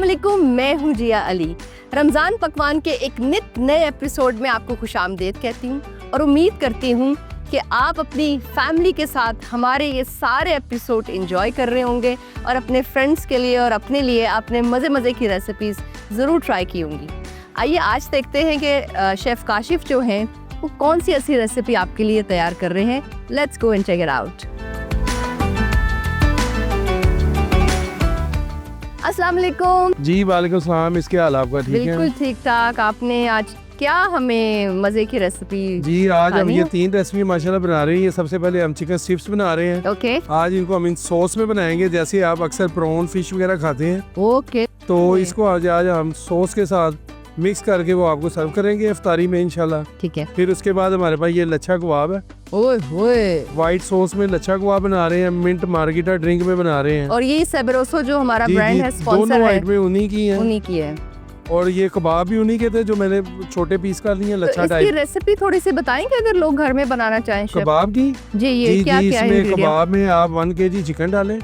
अस्सलाम वालेकुम, मैं हूँ जिया अली। रमज़ान पकवान के एक नित नए एपिसोड में आपको खुशामदीद कहती हूँ और उम्मीद करती हूँ कि आप अपनी फैमिली के साथ हमारे ये सारे एपिसोड एंजॉय कर रहे होंगे और अपने फ्रेंड्स के लिए और अपने लिए आपने मज़े की रेसिपीज़ ज़रूर ट्राई की होंगी। आइए आज देखते हैं कि शेफ़ काशिफ जो हैं वो कौन सी ऐसी रेसिपी आपके लिए तैयार कर रहे हैं। Let's go and check it out. अस्सलाम वालेकुम जी। वालेकुम सलाम। इसके हाल आपका ठीक है? बिल्कुल ठीक ठाक। आपने आज क्या हमें मजे की रेसिपी? जी आज हम ये 3 रेसिपी माशाल्लाह बना रहे हैं। ये सबसे पहले हम चिकन स्ट्रिप्स बना रहे हैं। ओके। आज इनको हम इन सॉस में बनाएंगे, जैसे आप अक्सर प्रॉन फिश वगैरह खाते हैं। ओके। तो इसको आज हम सॉस के साथ मिक्स करके वो आपको सर्व करेंगे इफ्तारी में इंशाल्लाह। ठीक है। फिर उसके बाद हमारे पास ये लच्छा कबाब है। ओए होए। व्हाइट सॉस में लच्छा कबाब बना रहे हैं, मिंट मार्गेटा ड्रिंक में बना रहे हैं। और ये सेबरोसो जो हमारा ब्रांड है, स्पॉन्सर दोनों है, आइटमें उन्हीं की हैं। उन्हीं की है। और ये कबाब भी उन्हीं के थे जो मैंने छोटे पीस कर लिए, लच्छा तो टाइप। इसकी रेसिपी थोड़ी सी बताएंगे अगर लोग घर में बनाना चाहें शेफ? कबाब की जी ये क्या क्या इसमें है? कबाब में आप 1 kg चिकन डालें,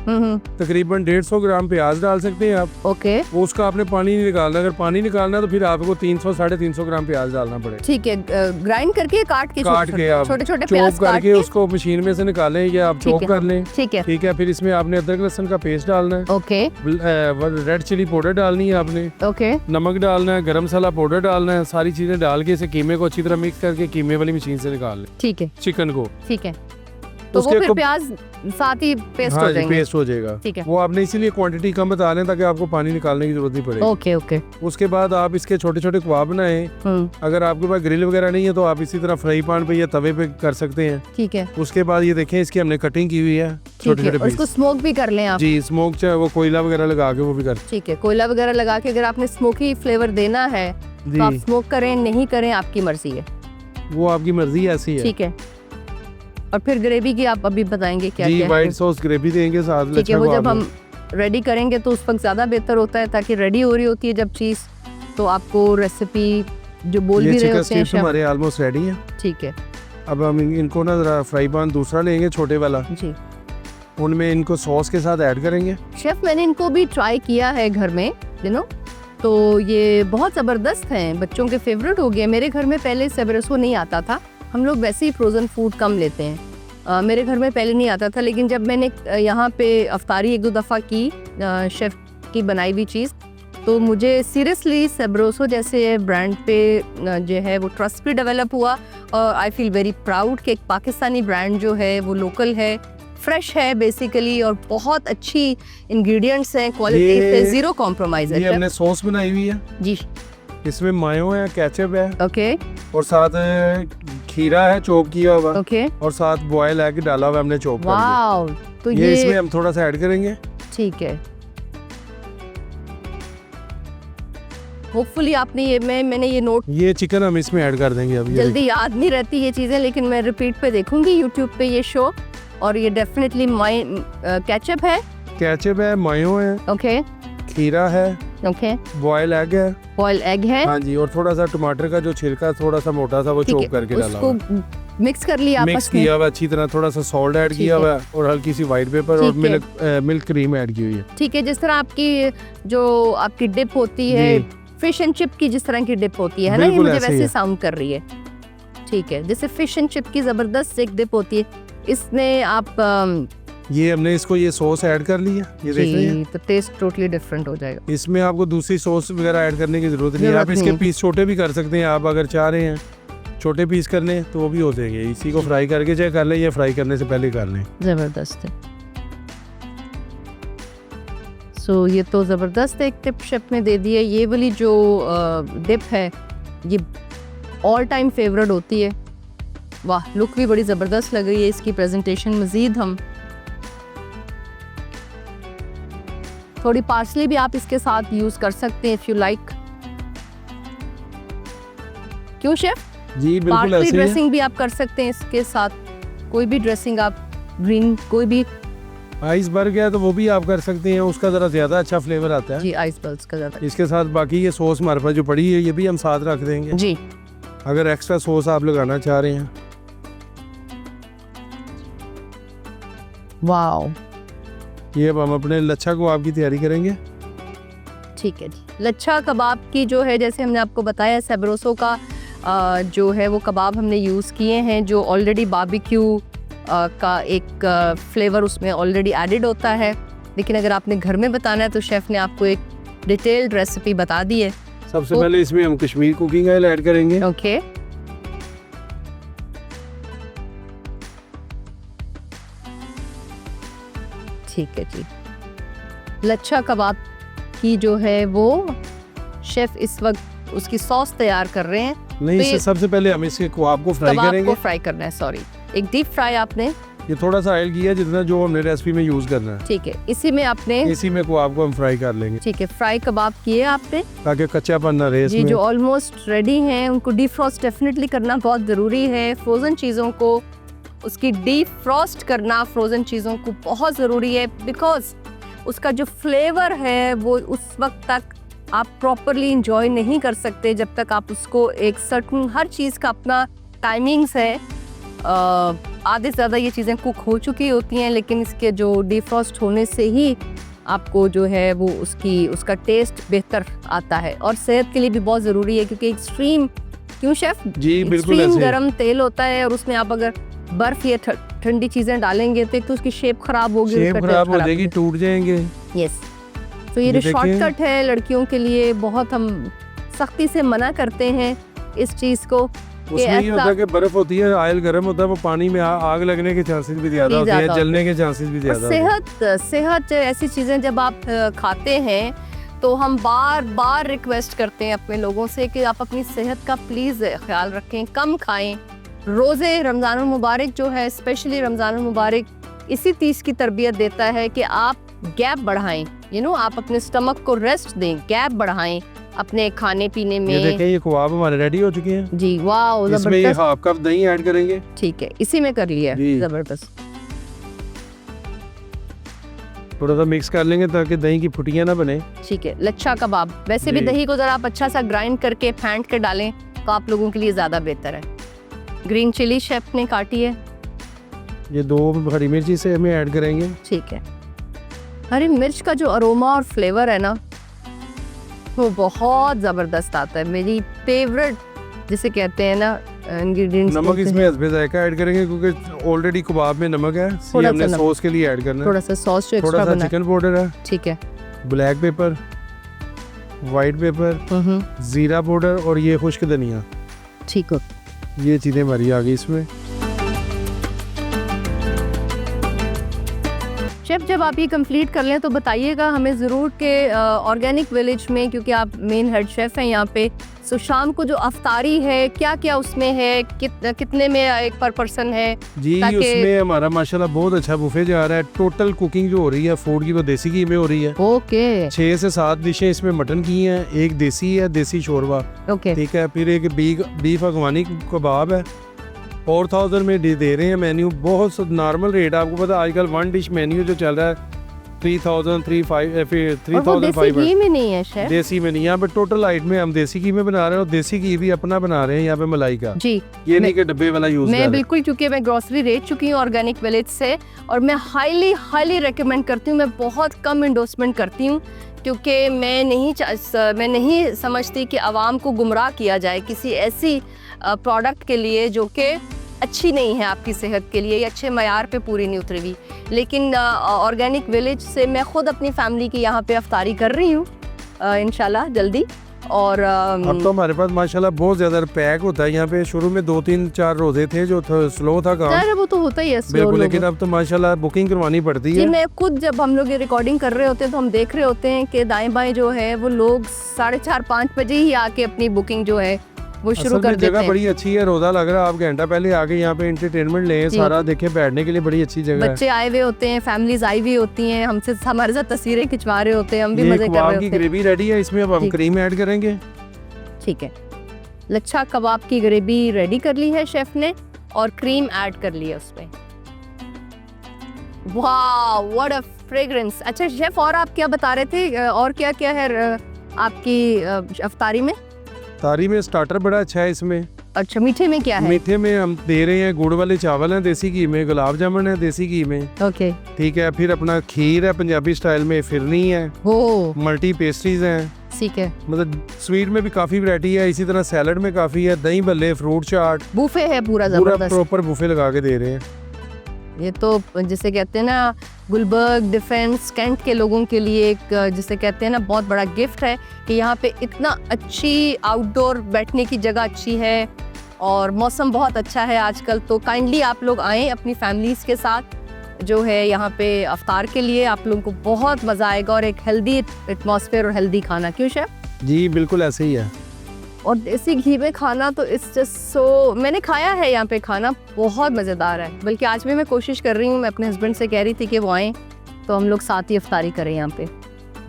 तकरीबन 150 ग्राम प्याज डाल सकते हैं आप। ओके। वो उसका आपने पानी नहीं निकालना, अगर पानी निकालना तो फिर आपको 300-350 ग्राम प्याज डालना पड़ेगा। ठीक है। ग्राइंड करके काट के आप छोटे छोटे चॉप प्याज काट करके उसको मशीन में से निकालें या आप चॉप कर लें। ठीक है। ठीक है। फिर इसमें आपने अदरक लहसुन का पेस्ट डालना है। ओके। रेड चिली पाउडर डालनी है आपने। ओके। नमक डालना है, गरम मसाला पाउडर डालना है। सारी चीजें डाल के इसे कीमे को अच्छी तरह मिक्स करके कीमे वाली मशीन से निकाल लें। ठीक है। चिकन को। ठीक है। तो वो फिर प्याज साथ ही पेस्ट हो जाएंगे। पेस्ट हो जाएगा। ठीक है। वो आपने इसीलिए क्वांटिटी कम बता रहे हैं ताकि आपको पानी निकालने की जरूरत नहीं पड़े। Okay okay. उसके बाद आप इसके छोटे छोटे कबाब बनाएं। अगर आपके पास ग्रिल वगैरह नहीं है तो आप इसी तरह फ्राई पैन पे या तवे पे कर सकते हैं। ठीक है। उसके बाद ये देखें, इसकी हमने कटिंग की हुई है छोटे छोटे पीस। उसको स्मोक भी कर लें आप? जी स्मोक, चाहे वो कोयला वगैरह लगा के वो भी कर। ठीक है। कोयला वगैरह लगा के अगर आपने स्मोकी फ्लेवर देना है तो आप स्मोक करें, नहीं करें आपकी मर्जी है, वो आपकी मर्जी ऐसी है। ठीक है। और फिर ग्रेवी की आप अभी बताएंगे क्या जी क्या? व्हाइट सॉस ग्रेवी देंगे साथ। ठीक है। वो जब हम रेडी करेंगे तो उस वक्त ज्यादा बेहतर होता है, ताकि रेडी हो रही होती है जब चीज, तो आपको रेसिपी जो बोल भी रहे होते हैं हमारे ऑलमोस्ट रेडी है। ठीक है। अब हम इनको ना जरा फ्राई पैन दूसरा लेंगे छोटे वाला जी, उनमें इनको सॉस के साथ ऐड करेंगे। शेफ मैंने इनको भी ट्राई किया है घर में, तो ये बहुत ज़बरदस्त हैं, बच्चों के फेवरेट हो गए। मेरे घर में पहले सेबरोसो नहीं आता था, हम लोग वैसे ही फ्रोज़न फूड कम लेते हैं। मेरे घर में पहले नहीं आता था, लेकिन जब मैंने यहाँ पे अफ्तारी 1-2 दफ़ा की शेफ़ की बनाई हुई चीज़, तो मुझे सीरियसली सेबरोसो जैसे ब्रांड पे जो है वो ट्रस्ट भी डेवलप हुआ। और आई फील वेरी प्राउड कि एक पाकिस्तानी ब्रांड जो है वो लोकल है, फ्रेश है बेसिकली, और बहुत अच्छी इंग्रेडिएंट्स हैं, क्वालिटी पे जीरो कॉम्प्रोमाइज है। ये हमने सॉस बनाई हुई है जी। इसमें मायो है, केचप है, ओके। और साथ खीरा है चॉप किया हुआ, ओके। और साथ बॉयल एग डाला हुआ हमने चॉप करके। वाओ। तो ये इसमें हम थोड़ा सा ऐड करेंगे। ठीक है। होपफुली आपने ये मैंने ये नोट, ये चिकन हम इसमें ऐड कर देंगे। अभी जल्दी याद नहीं रहती ये चीज़ें, लेकिन मैं रिपीट पे देखूंगी यूट्यूब पे ये शो। और ये डेफिनेटली केचप है, केचप है, मायो है, ओके, खीरा है, ओके, बॉयल एग है, बॉयल एग है, हाँ जी, और थोड़ा सा टमाटर का जो छिलका थोड़ा सा मोटा सा वो चॉप करके डाला हुआ, उसको मिक्स कर लिया आपस में, मिक्स किया हुआ अच्छी तरह, थोड़ा सा सॉल्ट ऐड किया हुआ और हल्की सी व्हाइट पेपर और मिल्क क्रीम ऐड की हुई है। ठीक है। जिस तरह आपकी जो आपकी डिप होती है फिश एंड चिप की, जिस तरह की डिप होती है ना, ये मुझे वैसे साउंड कर रही है। ठीक है। जैसे फिश एंड चिप की जबरदस्त एक डिप होती है, इसमें आप ये हमने इसको ये सॉस ऐड कर लिया, ये देख रहे हैं, तो टेस्ट टोटली डिफरेंट हो जाएगा। इसमें आपको दूसरी सॉस वगैरह ऐड करने की जरूरत नहीं है। आप इसके पीस छोटे भी कर सकते हैं, आप अगर चाह रहे हैं छोटे पीस करने तो वो भी हो जाएंगे। इसी को फ्राई करके चाहे कर लें या फ्राई करने से पहले कर लें। जबरदस्त है। सो ये तो जबरदस्त एक टिप शेफ ने दे दी है। ये वाली जो डिप है ये ऑल टाइम फेवरेट होती है। वाह, लुक भी बड़ी ज़बरदस्त लग रही है इसकी। प्रेजेंटेशन मज़ीद हम थोड़ी पार्सली भी आप इसके साथ यूज़ कर सकते हैं इफ़ यू लाइक। क्यों शेफ? जी बिल्कुल पार्सली ऐसे ही है। ड्रेसिंग भी आप कर सकते हैं इसके साथ, कोई भी ड्रेसिंग आप, ग्रीन कोई भी। आइसबर्ग है तो वो भी आप कर सकते हैं, उसका ज़रा ज़्यादा अच्छा फ्लेवर आता है। जी, आइसबर्ग्स का ज़्यादा। इसके साथ बाकी ये सॉस हमारे पास जो पड़ी है ये भी हम साथ रख देंगे जी, अगर एक्स्ट्रा सॉस आप लगाना चाह रहे हैं। वाओ। ये अब हम अपने लच्छा कबाब की तैयारी करेंगे। ठीक है जी। लच्छा कबाब की जो है, जैसे हमने आपको बताया, सेब्रोसो का जो है वो कबाब हमने यूज़ किए हैं, जो ऑलरेडी बारबेक्यू का एक फ्लेवर उसमें ऑलरेडी एडेड होता है। लेकिन अगर आपने घर में बताना है तो शेफ़ ने आपको एक डिटेल्ड रेसिपी बता दी है। सबसे पहले इसमें हम कश्मीर कुकिंग ऑयल ऐड करेंगे। ओके, ठीक है जी। लच्छा कबाब की जो है वो शेफ़ इस वक्त उसकी सॉस तैयार कर रहे हैं। नहीं, तो इससे सबसे पहले हम इसके कबाब को फ्राई कबाब करेंगे। को फ्राई करना है, सॉरी, एक डीप फ्राई आपने। ये थोड़ा सा ऑयल किया जितना जो हमने रेसिपी में यूज करना है। ठीक है, इसी में आपने, इसी में कबाब को हम फ्राई कर लेंगे ठीक है, फ्राई कबाब किए आपने ताकि कच्चापन ना रहे जी। इसमें। जो ऑलमोस्ट रेडी हैं उनको डीफ्रॉस्ट डेफिनेटली करना बहुत ज़रूरी है। फ्रोज़न चीज़ों को उसकी डीफ्रॉस्ट करना फ्रोज़न चीज़ों को बहुत ज़रूरी है, बिकॉज उसका जो फ्लेवर है वो उस वक्त तक आप प्रॉपरली इंजॉय नहीं कर सकते जब तक आप उसको एक सर्टन, हर चीज़ का अपना टाइमिंग्स है। आधे से ज़्यादा ये चीज़ें कुक हो चुकी होती हैं, लेकिन इसके जो डीफ्रॉस्ट होने से ही आपको जो है वो उसका टेस्ट बेहतर आता है और सेहत के लिए भी बहुत ज़रूरी है, क्योंकि एक्सट्रीम, क्यों शेफ़ जी बिल्कुल एक्सट्रीम ऐसे। गर्म तेल होता है और उसमें आप अगर बर्फ़ या ठंडी चीज़ें डालेंगे तो एक तो उसकी शेप ख़राब होगी, शेप खराब हो जाएगी, टूट जाएंगे। यस, तो ये जो शॉर्टकट है लड़कियों के लिए, बहुत हम सख्ती से मना करते हैं इस चीज़ को। उसमें ये होता है कि बर्फ होती है, ऑयल गर्म होता है, वो पानी में आग लगने के चांसेस भी ज्यादा होते हैं, जलने के चांसेस भी ज्यादा होते हैं। सेहत ऐसी चीज़ें जब आप खाते हैं तो हम बार बार रिक्वेस्ट करते हैं अपने लोगों से कि आप अपनी सेहत का प्लीज़ ख्याल रखें, कम खाएं। रोज़े रमज़ानुल मुबारक जो है, स्पेशली रमज़ानुल मुबारक इसी चीज़ की तरबियत देता है कि आप गैप बढ़ाएं, आप अपने स्टमक को रेस्ट दें, गैप बढ़ाएं अपने खाने पीने में। ये देखें, ये कबाब हमारे रेडी हो चुके हैं जी, वाह, इसमें ये हाफ कप दही ऐड करेंगे। ठीक है, इसी में कर लिया, जबरदस्त। थोड़ा सा मिक्स कर लेंगे ताकि दही की फुटियां ना बने। ठीक है, लच्छा कबाब वैसे भी दही को जरा आप अच्छा सा ग्राइंड करके फेंट के डालें तो आप लोगों के लिए ज़्यादा बेहतर है। ग्रीन चिली शेफ ने काटी है, ये 2 हरी मिर्ची से हमें ऐड करेंगे। ठीक है। हरी मिर्च का जो अरोमा और फ्लेवर है ना वो बहुत ज़बरदस्त आता है। मेरी फेवरेट जिसे कहते हैं ना इंग्रेडिएंट्स। नमक इसमें हस्बे जायका ऐड करेंगे क्योंकि ऑलरेडी कबाब में नमक है, इसलिए हमने सॉस के लिए ऐड करना है। थोड़ा सा सॉस जो एक्स्ट्रा थोड़ा सा बना, चिकन पाउडर है, ठीक है, ब्लैक पेपर, वाइट पेपर, जीरा पाउडर और ये खुश्क धनिया। ठीक हो, ये चीज़ें हमारी आ गई इसमें। शेफ जब आप ये कंप्लीट कर लें तो बताइएगा हमें ज़रूर के ऑर्गेनिक विलेज में, क्योंकि आप मेन हेड शेफ़ हैं यहाँ पे, सो शाम को जो अफ्तारी है क्या क्या उसमें है, कितने में एक पर पर्सन है जी? उसमें हमारा माशाल्लाह बहुत अच्छा बुफे जा रहा है। टोटल कुकिंग जो हो रही है फूड की वो देसी घी में हो रही है। ओके, 6 से 7 डिशें इसमें मटन की हैं, एक देसी है, देसी शोरबा, ओके, ठीक है, फिर एक बीफ अफगानी कबाब है, 4000 में दे रहे हैं मेन्यू। बहुत नॉर्मल रेट, आपको पता आजकल 1 डिश मेन्यू जो चल रहा है 3000, 3500 घी में नहीं है शेफ, देसी में नहीं। यहाँ पे टोटल आइटम में हम देसी घी में बना रहे हैं और देसी घी भी अपना बना रहे हैं यहाँ पे मलाई का जी। ये नहीं कि डब्बे वाला यूज मैं बिल्कुल, क्योंकि मैं ग्रोसरी रेट चुकी हूँ ऑर्गेनिक विलेज से और मैं हाईली रेकमेंड करती हूँ। मैं बहुत कम इंडोर्समेंट करती हूँ क्योंकि मैं नहीं समझती कि आवाम को गुमराह किया जाए किसी ऐसी प्रोडक्ट के लिए जो कि अच्छी नहीं है आपकी सेहत के लिए या अच्छे मयार पे पूरी नहीं उतरी हुई। लेकिन ऑर्गेनिक विलेज से मैं खुद अपनी फैमिली की यहाँ पे अफ्तारी कर रही हूँ इंशाल्लाह जल्दी। और अब तो हमारे पास माशाल्लाह बहुत ज्यादा पैक होता है यहाँ पे। शुरू में 2-3-4 रोजे थे जो स्लो था काम, वो तो होता ही है बिल्कुल, लेकिन अब तो माशाल्लाह बुकिंग करवानी पड़ती है। मैं खुद जब हम लोग ये रिकॉर्डिंग कर रहे होते हैं तो हम देख रहे होते हैं कि दाएं बाएं जो है वो लोग 4:30-5 बजे ही आके अपनी बुकिंग जो है वो शुरू कर देते हैं। जगह बड़ी अच्छी है, रोजा लग रहा है, आप घंटा पहले आके यहाँ पे एंटरटेनमेंट लें, सारा देखें, बैठने के लिए बड़ी अच्छी जगह है। बच्चे आए हुए होते हैं, फैमिलीज आई हुई होती हैं, हमसे हमारे साथ तस्वीरें खिंचवा रहे होते हैं, हम भी मजे कर रहे होते हैं। ग्रेवी रेडी है, इसमें अब हम क्रीम ऐड करेंगे। ठीक है, लच्छा कबाब की ग्रेवी रेडी कर ली है शेफ ने और क्रीम ऐड कर ली है उसमें। वाह, व्हाट अ फ्रेग्रेंस। अच्छा शेफ, और आप क्या बता रहे थे, और क्या क्या है आपकी अफ्तारी में? तारी में स्टार्टर बड़ा अच्छा है इसमें, अच्छा, मीठे में क्या है? मीठे में हम दे रहे हैं गुड़ वाले चावल हैं देसी घी में, गुलाब जामुन है देसी घी में, ओके। ठीक है। फिर अपना खीर है पंजाबी स्टाइल में, फिरनी है, ओ, मल्टी पेस्ट्रीज हैं, ठीक है। मतलब स्वीट में भी काफ़ी वैरायटी है, इसी तरह सैलड में काफ़ी है, दही भल्ले, फ्रूट चाट, बुफे है पूरा पूरा जबरदस्त। प्रॉपर बुफे लगा के दे रहे हैं। ये तो जिसे कहते हैं ना गुलबर्ग, डिफेंस, कैंट के लोगों के लिए एक जिसे कहते हैं ना बहुत बड़ा गिफ्ट है कि यहाँ पे इतना अच्छी आउटडोर बैठने की जगह अच्छी है और मौसम बहुत अच्छा है आजकल। तो काइंडली आप लोग आएँ अपनी फैमिलीज़ के साथ जो है यहाँ पे अफ्तार के लिए, आप लोगों को बहुत मज़ा आएगा और एक हेल्दी एटमॉस्फेयर और हेल्दी खाना। क्यों शेफ? जी बिल्कुल ऐसे ही है। और देसी घी में खाना तो इट्स जस्ट सो, मैंने खाया है यहाँ पे, खाना बहुत मज़ेदार है। बल्कि आज भी मैं कोशिश कर रही हूँ, मैं अपने हस्बैंड से कह रही थी कि वो आएँ तो हम लोग साथ ही इफ्तारी करें यहाँ पे।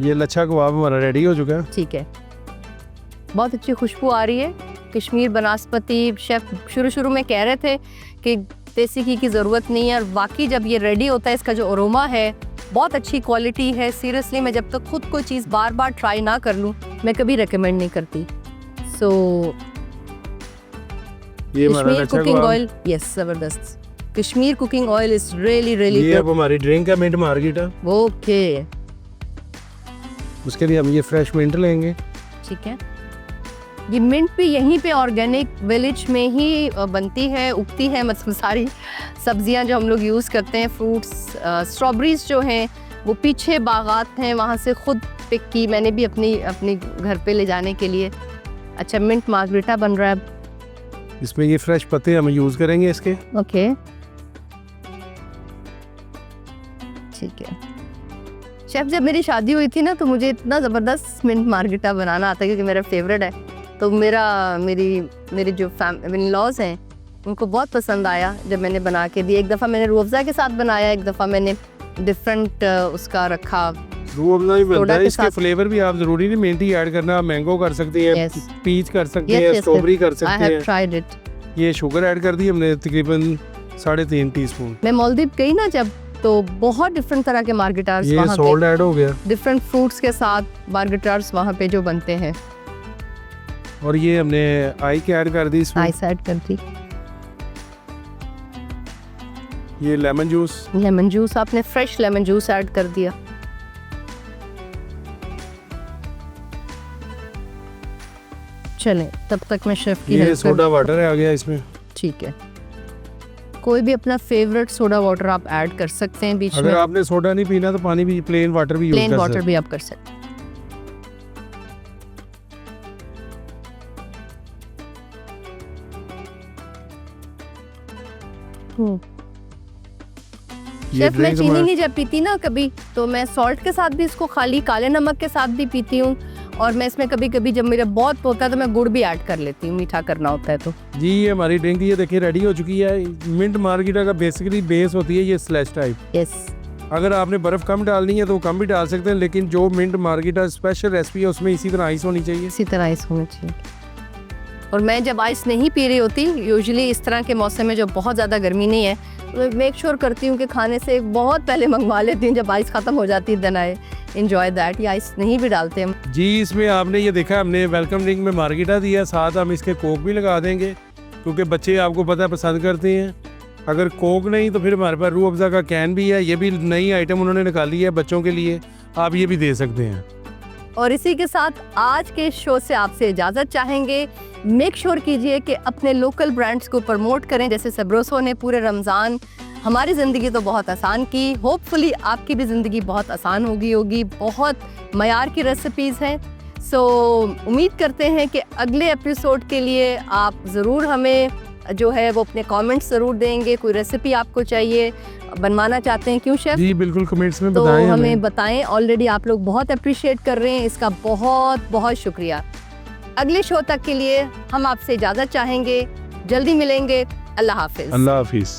ये लच्छा कबाब हमारा रेडी हो चुका है। ठीक है, बहुत अच्छी खुशबू आ रही है। कश्मीर बनास्पति शेफ शुरू में कह रहे थे कि देसी घी की ज़रूरत नहीं है, और वाकई जब ये रेडी होता है इसका जो अरोमा है बहुत अच्छी क्वालिटी है। सीरियसली मैं जब तक खुद कोई चीज़ बार बार ट्राई ना कर लूँ मैं कभी रिकमेंड नहीं करती। सो ये हमारा कश्मीर लच्छा कुकिंग कबाब। ऑयल, यस जबरदस्त। Kashmir cooking oil is really ये अब हमारी ड्रिंक है मिंट मार्गीटा, ओके, उसके लिए हम ये फ्रेश मिंट लेंगे। ठीक है। ये मिंट भी यहीं पे ऑर्गेनिक विलेज में ही बनती है, उगती है। मतलब सारी सब्जियां जो हम लोग यूज़ करते हैं, फ्रूट्स, स्ट्रॉबेरीज जो हैं वो पीछे बागात हैं, वहाँ से खुद पिक की मैंने भी अपनी घर पे ले जाने के लिए। अच्छा, मिंट मार्गरीटा बन रहा है। इसमें ये फ्रेश पत्ते हम यूज़ करेंगे इसके। ओके, ठीक है। शेफ जब मेरी शादी हुई थी ना तो मुझे इतना ज़बरदस्त मिंट मार्गरीटा बनाना आता है क्योंकि मेरा फेवरेट है। तो मेरी जो इन-लॉज़ हैं उनको बहुत पसंद आया जब मैंने बना के दिया। एक दफ़ा मैंने रूह अफ़ज़ा के साथ बनाया, एक दफ़ा मैंने डिफरेंट उसका रखा। रूह अफ़ज़ा ही बनता सोडा है, के इसके साथ। फ्लेवर भी आप जरूरी नहीं मिंट ही ऐड करना, आप मैंगो कर सकती हैं, Yes. पीच कर सकती Yes, हैं, yes, स्ट्रॉबेरी कर आई सकती हैव हैं। Tried it. ये शुगर ऐड कर दी हमने तकरीबन 3.5 टीस्पून। मैं मालदीव गई ना जब, तो बहुत डिफरेंट तरह के मार्गरीटार्स ये वहाँ सॉल्ट पे, ऐड हो गया डिफरेंट फ्रूट्स के साथ मार्गरीटार्स वहाँ पे जो बनते हैं। और ये हमने आइस ऐड कर दी इसमें। आइस ऐड कर दी। ये लेमन जूस, लेमन जूस, आपने फ्रेश लेमन जूस ऐड कर दिया। चलें, तब तक मैं शेफ की ये हेल्प सोडा वाटर है आ गया इसमें। ठीक है। कोई भी अपना फेवरेट सोडा वाटर आप ऐड कर सकते हैं बीच में। अगर आपने सोडा नहीं पीना तो पानी भी, प्लेन वाटर भी यूज प्लेन कर वाटर सकते भी आप कर सकते हैं। ये शेफ मैं ड्रिंक चीनी हमारा- नहीं जब पीती ना कभी, तो मैं सॉल्ट के साथ भी इसको, खाली काले नमक के साथ भी पीती हूँ। और मैं इसमें कभी कभी जब मेरा बहुत होता है तो मैं गुड़ भी ऐड कर लेती हूँ, मीठा करना होता है तो। जी ये हमारी ड्रिंक ये देखिए रेडी हो चुकी है। मिंट मार्गरीटा का बेसिकली बेस होती है ये स्लैश टाइप। यस, अगर आपने बर्फ़ कम डालनी है तो कम भी डाल सकते हैं, लेकिन जो मिंट मार्गरीटा स्पेशल रेसिपी है उसमें इसी तरह आइस होनी चाहिए। इसी तरह आइस होना चाहिए। और मैं जब आइस नहीं पी रही होती, यूजुअली इस तरह के मौसम में जो बहुत ज़्यादा गर्मी नहीं है, तो मैं मेक श्योर करती हूँ कि खाने से बहुत पहले मंगवा लेती हूँ। जब आइस ख़त्म हो जाती है देन आई एंजॉय दैट। या आइस नहीं भी डालते हम। जी इसमें आपने ये देखा, हमने वेलकम ड्रिंक में मार्गरीटा दिया, साथ हम इसके कोक भी लगा देंगे क्योंकि बच्चे आपको पता है पसंद करते हैं। अगर कोक नहीं तो फिर हमारे पास रूह अफ़ज़ा का कैन भी है, ये भी नई आइटम उन्होंने निकाली है बच्चों के लिए, आप ये भी दे सकते हैं। और इसी के साथ आज के शो से आपसे इजाज़त चाहेंगे। मेक श्योर कीजिए कि अपने लोकल ब्रांड्स को प्रमोट करें, जैसे सबरोसो ने पूरे रमज़ान हमारी ज़िंदगी तो बहुत आसान की। होपफुली आपकी भी ज़िंदगी बहुत आसान होगी। बहुत मयार की रेसिपीज़ हैं। सो उम्मीद करते हैं कि अगले एपिसोड के लिए आप ज़रूर हमें जो है वो अपने कमेंट्स ज़रूर देंगे। कोई रेसिपी आपको चाहिए, बनवाना चाहते हैं, क्यों शेफ? जी बिल्कुल, कमेंट्स में तो बताएं हमें बताएं। ऑलरेडी आप लोग बहुत अप्रिशिएट कर रहे हैं, इसका बहुत बहुत शुक्रिया। अगले शो तक के लिए हम आपसे इजाज़त चाहेंगे। जल्दी मिलेंगे। अल्लाह हाफिज़। अल्लाह हाफिज़।